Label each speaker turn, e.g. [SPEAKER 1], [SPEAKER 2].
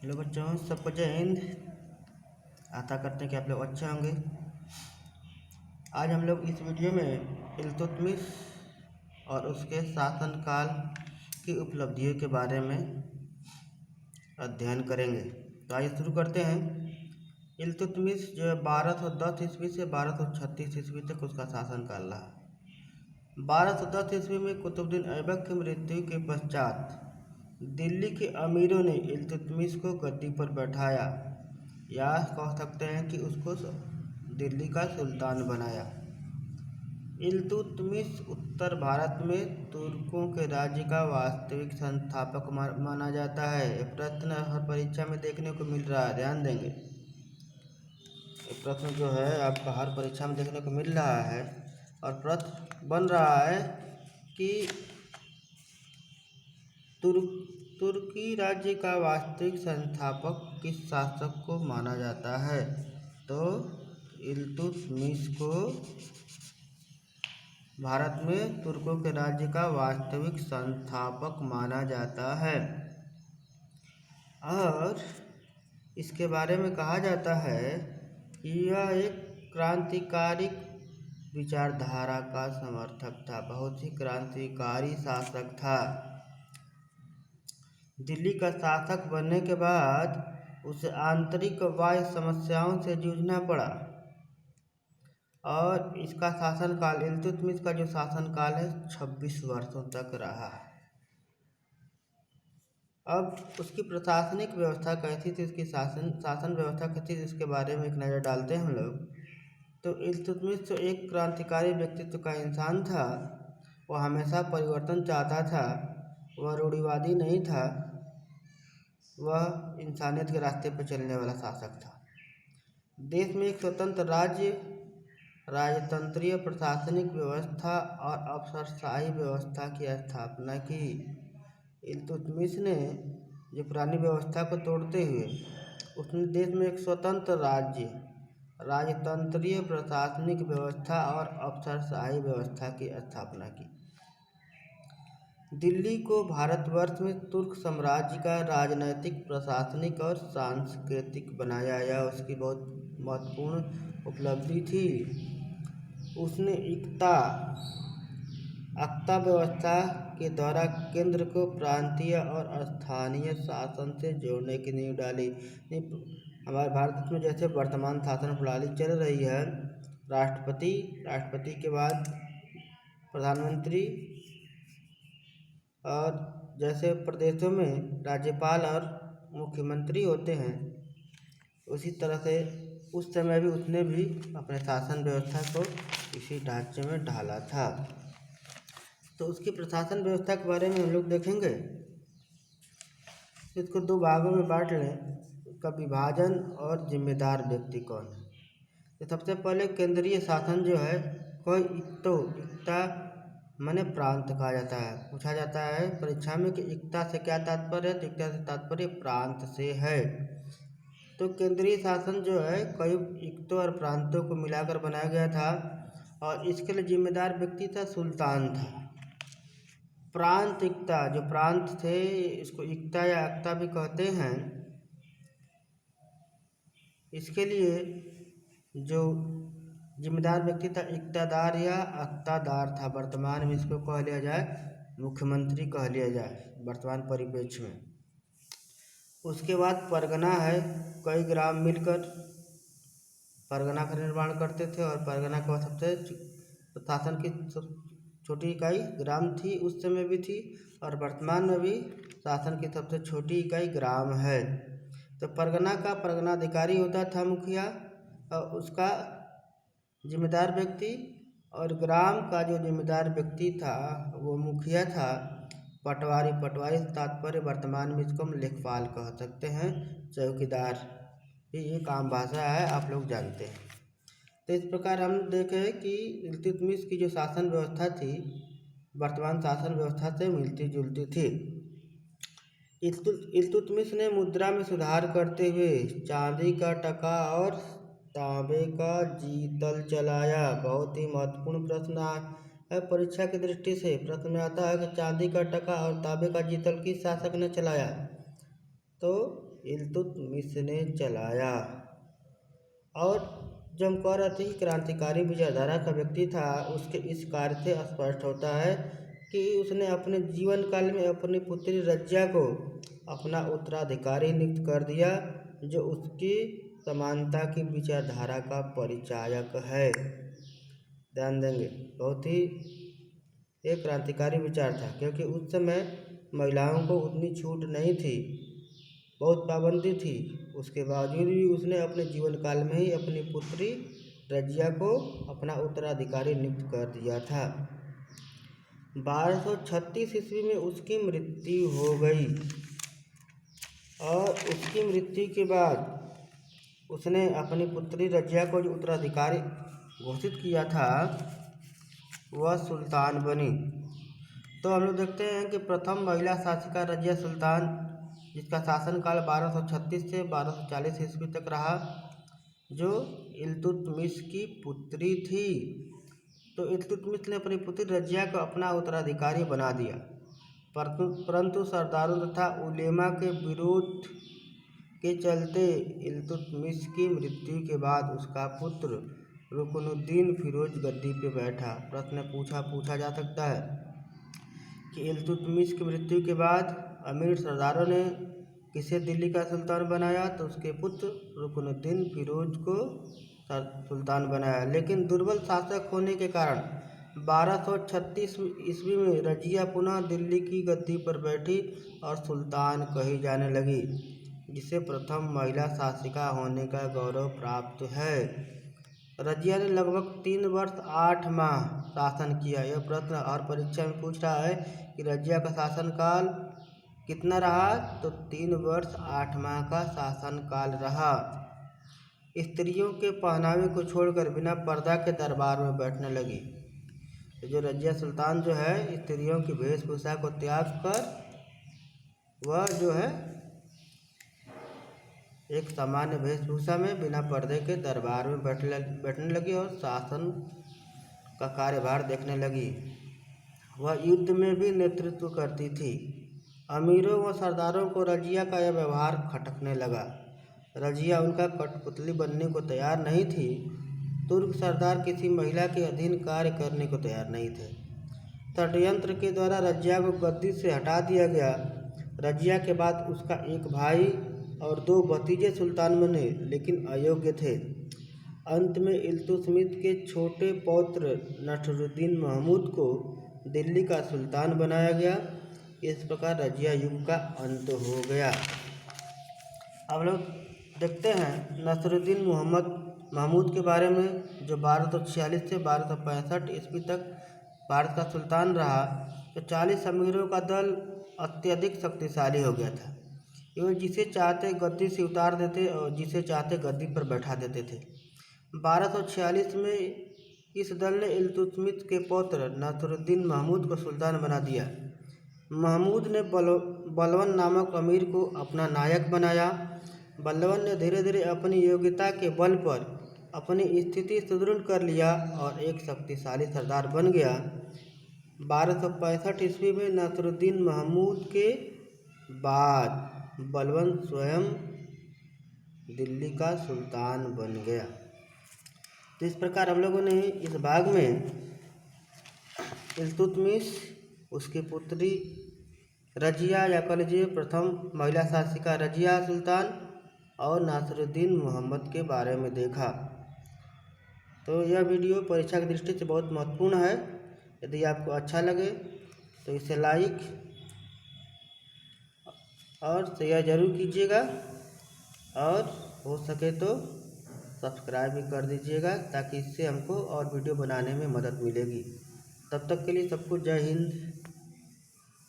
[SPEAKER 1] Hello बच्चों, सबको जय हिंद। आशा करते हैं कि आप लोग अच्छे होंगे। आज हम लोग इस वीडियो में इल्तुतमिश और उसके शासनकाल की उपलब्धियों के बारे में अध्ययन करेंगे। तो आइए शुरू करते हैं। इल्तुतमिश जो है 1210 ईस्वी से 1236 ईस्वी तक उसका शासनकाल रहा। 1210 ईस्वी में कुतुबुद्दीन ऐबक की मृत्यु के पश्चात दिल्ली के अमीरों ने इल्तुतमिश को गद्दी पर बैठाया, या कह सकते हैं कि उसको दिल्ली का सुल्तान बनाया। इल्तुतमिश उत्तर भारत में तुर्कों के राज्य का वास्तविक संस्थापक माना जाता है। ये प्रश्न हर परीक्षा में देखने को मिल रहा है, ध्यान देंगे। ये प्रश्न जो है आपका हर परीक्षा में देखने को मिल रहा है और प्रश्न बन रहा है कि तुर्की राज्य का वास्तविक संस्थापक किस शासक को माना जाता है। तो इल्तुतमिश को भारत में तुर्कों के राज्य का वास्तविक संस्थापक माना जाता है। और इसके बारे में कहा जाता है कि यह एक क्रांतिकारी विचारधारा का समर्थक था, बहुत ही क्रांतिकारी शासक था। दिल्ली का शासक बनने के बाद उसे आंतरिक बाह्य समस्याओं से जूझना पड़ा और इसका शासनकाल, इल्तुतमिश का जो शासनकाल है 26 वर्षों तक रहा। अब उसकी प्रशासनिक व्यवस्था कैसी थी, उसकी शासन व्यवस्था कैसी थी, इसके बारे में एक नज़र डालते हैं हम लोग। तो इल्तुतमिश तो एक क्रांतिकारी व्यक्तित्व का इंसान था। वह हमेशा परिवर्तन चाहता था, वह रूढ़िवादी नहीं था, वह इंसानियत के रास्ते पर चलने वाला शासक था। देश में एक स्वतंत्र राज्य, राजतंत्रीय प्रशासनिक व्यवस्था और अफसरशाही व्यवस्था की स्थापना की। इल्तुतमिश ने जो पुरानी व्यवस्था को तोड़ते हुए उसने देश में एक स्वतंत्र राज्य, राजतंत्रीय प्रशासनिक व्यवस्था और अफसरशाही व्यवस्था की स्थापना की। दिल्ली को भारतवर्ष में तुर्क साम्राज्य का राजनैतिक, प्रशासनिक और सांस्कृतिक बनाया, यह उसकी बहुत महत्वपूर्ण उपलब्धि थी। उसने अक्ता व्यवस्था के द्वारा केंद्र को प्रांतीय और स्थानीय शासन से जोड़ने की नींव डाली। हमारे भारत में जैसे वर्तमान शासन प्रणाली चल रही है, राष्ट्रपति के बाद प्रधानमंत्री, और जैसे प्रदेशों में राज्यपाल और मुख्यमंत्री होते हैं, उसी तरह से उस समय भी उसने भी अपने शासन व्यवस्था को इसी ढांचे में ढाला था। तो उसकी प्रशासन व्यवस्था के बारे में हम लोग देखेंगे। इसको दो भागों में बांट लें, उसका विभाजन और जिम्मेदार व्यक्ति कौन है। तो सबसे पहले केंद्रीय शासन जो है, कोई इक्ता माने प्रांत कहा जाता है। पूछा जाता है परीक्षा में कि इक्ता से क्या तात्पर्य है, तो इक्ता से तात्पर्य प्रांत से है। तो केंद्रीय शासन जो है कई इक्तों और प्रांतों को मिलाकर बनाया गया था और इसके लिए जिम्मेदार व्यक्ति था सुल्तान था। प्रांत इक्ता, जो प्रांत थे इसको इक्ता या अक्ता भी कहते हैं। इसके लिए जो जिम्मेदार व्यक्ति था इक्तादार या अक्तादार था। वर्तमान में इसको कह लिया जाए मुख्यमंत्री कह लिया जाए वर्तमान परिप्रेक्ष्य में। उसके बाद परगना है, कई ग्राम मिलकर परगना का निर्माण करते थे और परगना का सबसे शासन की छोटी इकाई ग्राम थी, उस समय भी थी और वर्तमान में भी शासन की सबसे छोटी इकाई ग्राम है। तो परगना का परगनाधिकारी होता था मुखिया और उसका जिम्मेदार व्यक्ति, और ग्राम का जो जिम्मेदार व्यक्ति था वो मुखिया था। पटवारी से तात्पर्य वर्तमान में इसको हम लेखपाल कह सकते हैं, चौकीदार, ये एक आम भाषा है, आप लोग जानते हैं। तो इस प्रकार हम देखें कि इल्तुतमिश की जो शासन व्यवस्था थी वर्तमान शासन व्यवस्था से मिलती जुलती थी। इल्तुतमिश ने मुद्रा में सुधार करते हुए चांदी का टका और तांबे का जीतल चलाया। बहुत ही महत्वपूर्ण प्रश्न है परीक्षा की दृष्टि से। प्रश्न में आता है कि चांदी का टका और तांबे का जीतल किस शासक ने चलाया। तो इल्तुतमिश ने चलाया। और जो हम कह रहे थे कि क्रांतिकारी विचारधारा का व्यक्ति था, उसके इस कार्य से स्पष्ट होता है कि उसने अपने जीवन काल में अपनी पुत्री रज्या को अपना उत्तराधिकारी नियुक्त कर दिया, जो उसकी समानता की विचारधारा का परिचायक है। ध्यान देंगे, बहुत ही एक क्रांतिकारी विचार था, क्योंकि उस समय महिलाओं को उतनी छूट नहीं थी, बहुत पाबंदी थी। उसके बावजूद भी उसने अपने जीवन काल में ही अपनी पुत्री रजिया को अपना उत्तराधिकारी नियुक्त कर दिया था। 1236 ईस्वी में उसकी मृत्यु हो गई और उसकी मृत्यु के बाद उसने अपनी पुत्री रजिया को जो उत्तराधिकारी घोषित किया था वह सुल्तान बनी। तो हम लोग देखते हैं कि प्रथम महिला शासिका रजिया सुल्तान, जिसका शासनकाल 1236 से 1240 ईस्वी तक रहा, जो इल्तुतमिश की पुत्री थी। तो इल्तुतमिश ने अपनी पुत्री रजिया को अपना उत्तराधिकारी बना दिया, परंतु सरदारों तथा उलेमा के विरोध के चलते इल्तुतमिश की मृत्यु के बाद उसका पुत्र रुकनुद्दीन फिरोज गद्दी पे बैठा। प्रश्न पूछा जा सकता है कि इल्तुतमिश की मृत्यु के बाद अमीर सरदारों ने किसे दिल्ली का सुल्तान बनाया, तो उसके पुत्र रुकनुद्दीन फिरोज को सुल्तान बनाया। लेकिन दुर्बल शासक होने के कारण 1236 ईस्वी में रजिया पुनः दिल्ली की गद्दी पर बैठी और सुल्तान कही जाने लगी, जिसे प्रथम महिला शासिका होने का गौरव प्राप्त है। रजिया ने लगभग 3 वर्ष 8 माह शासन किया। यह प्रश्न हर परीक्षा में पूछ रहा है कि रजिया का शासनकाल कितना रहा, तो 3 वर्ष 8 माह का शासनकाल रहा। स्त्रियों के पहनावे को छोड़कर बिना पर्दा के दरबार में बैठने लगी। जो रजिया सुल्तान जो है, स्त्रियों की वेशभूषा को त्याग कर वह जो है एक सामान्य वेशभूषा में बिना पर्दे के दरबार में बैठने लगी और शासन का कार्यभार देखने लगी। वह युद्ध में भी नेतृत्व करती थी। अमीरों व सरदारों को रजिया का यह व्यवहार खटकने लगा। रजिया उनका कठपुतली बनने को तैयार नहीं थी। तुर्क सरदार किसी महिला के अधीन कार्य करने को तैयार नहीं थे। षड्यंत्र के द्वारा रजिया को गद्दी से हटा दिया गया। रजिया के बाद उसका एक भाई और 2 भतीजे सुल्तान बने, लेकिन अयोग्य थे। अंत में इल्तुतमिश के छोटे पौत्र नसरुद्दीन महमूद को दिल्ली का सुल्तान बनाया गया। इस प्रकार रजिया युग का अंत हो गया। अब लोग देखते हैं नसरुद्दीन महमूद के बारे में, जो 1246 से 1265 ईस्वी तक भारत का सुल्तान रहा। तो 40 अमीरों का दल अत्यधिक शक्तिशाली हो गया था। ये जिसे चाहते गद्दी से उतार देते और जिसे चाहते गद्दी पर बैठा देते थे। 1246 में इस दल ने इल्तुतमिश के पौत्र नसरुद्दीन महमूद को सुल्तान बना दिया। महमूद ने बलवन नामक अमीर को अपना नायक बनाया। बलवन ने धीरे धीरे अपनी योग्यता के बल पर अपनी स्थिति सुदृढ़ कर लिया और एक शक्तिशाली सरदार बन गया। 1265 ईस्वी में नसरुद्दीन महमूद के बाद बलवन स्वयं दिल्ली का सुल्तान बन गया। तो इस प्रकार हम लोगों ने इस भाग में इल्तुतमिश, उसकी पुत्री रजिया या कह लीजिए प्रथम महिला शासिका रजिया सुल्तान और नासिरुद्दीन मोहम्मद के बारे में देखा। तो यह वीडियो परीक्षा की दृष्टि से बहुत महत्वपूर्ण है। यदि आपको अच्छा लगे तो इसे लाइक और शेयर जरूर कीजिएगा और हो सके तो सब्सक्राइब भी कर दीजिएगा, ताकि इससे हमको और वीडियो बनाने में मदद मिलेगी। तब तक के लिए सबको जय हिंद।